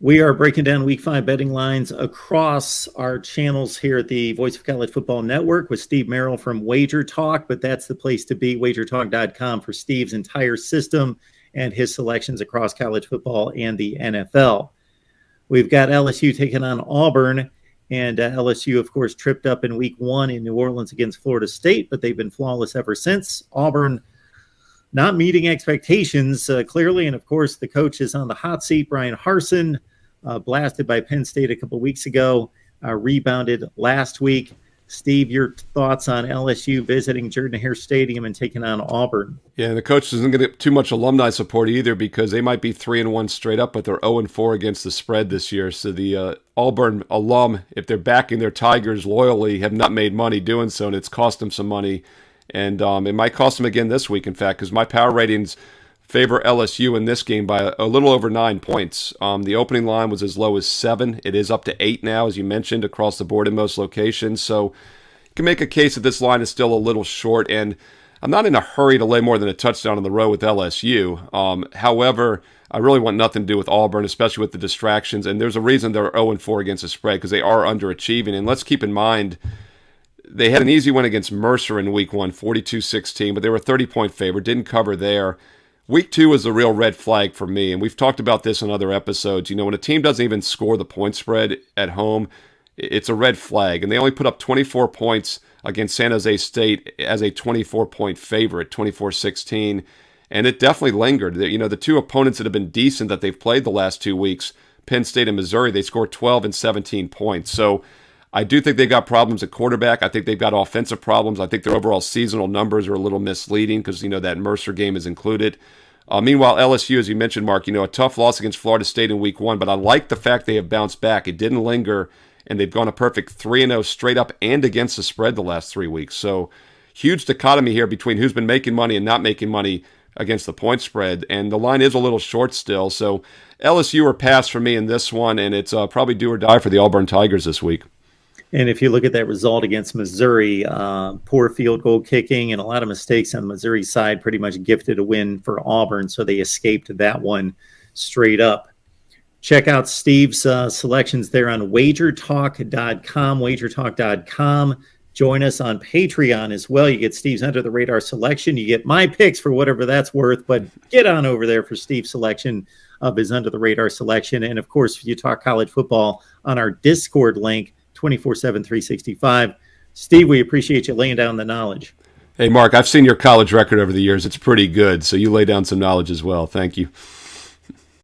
We are breaking down Week 5 betting lines across our channels here at the Voice of College Football Network with Steve Merrill from Wager Talk, but that's the place to be, wagertalk.com, for Steve's entire system and his selections across college football and the NFL. We've got LSU taking on Auburn, and LSU, of course, tripped up in Week 1 in New Orleans against Florida State, but they've been flawless ever since. Auburn not meeting expectations, clearly, and of course, the coach is on the hot seat, Brian Harsin. Blasted by Penn State a couple of weeks ago, rebounded last week. Steve, your thoughts on LSU visiting Jordan-Hare Stadium and taking on Auburn? Yeah, and the coach isn't going to get too much alumni support either because they might be 3-1 straight up, but they're 0-4 against the spread this year. So the Auburn alum, if they're backing their Tigers loyally, have not made money doing so, and it's cost them some money. And it might cost them again this week, in fact, because my power ratings favor LSU in this game by a little over 9 points. The opening line was as low as 7. It is up to 8 now, as you mentioned, across the board in most locations. So you can make a case that this line is still a little short, and I'm not in a hurry to lay more than a touchdown on the road with LSU. However, I really want nothing to do with Auburn, especially with the distractions, and there's a reason they're 0-4 against the spread, because they are underachieving. And let's keep in mind, they had an easy win against Mercer in Week 1, 42-16, but they were a 30-point favorite, didn't cover there. Week 2 is a real red flag for me, and we've talked about this in other episodes. You know, when a team doesn't even score the point spread at home, it's a red flag. And they only put up 24 points against San Jose State as a 24-point favorite, 24-16. And it definitely lingered. You know, the two opponents that have been decent that they've played the last 2 weeks, Penn State and Missouri, they scored 12 and 17 points. So I do think they've got problems at quarterback. I think they've got offensive problems. I think their overall seasonal numbers are a little misleading because, you know, that Mercer game is included. Meanwhile, LSU, as you mentioned, Mark, you know, a tough loss against Florida State in Week 1, but I like the fact they have bounced back. It didn't linger, and they've gone a perfect 3-0 straight up and against the spread the last 3 weeks. So huge dichotomy here between who's been making money and not making money against the point spread, and the line is a little short still. So LSU are pass for me in this one, and it's probably do or die for the Auburn Tigers this week. And if you look at that result against Missouri, poor field goal kicking and a lot of mistakes on Missouri's side pretty much gifted a win for Auburn, so they escaped that one straight up. Check out Steve's selections there on wagertalk.com, wagertalk.com. Join us on Patreon as well. You get Steve's Under the Radar selection. You get my picks for whatever that's worth, but get on over there for Steve's selection of his Under the Radar selection. And, of course, if you talk college football on our Discord link, 24/7, 365. Steve, we appreciate you laying down the knowledge. Hey, Mark, I've seen your college record over the years. It's pretty good, so you lay down some knowledge as well. Thank you.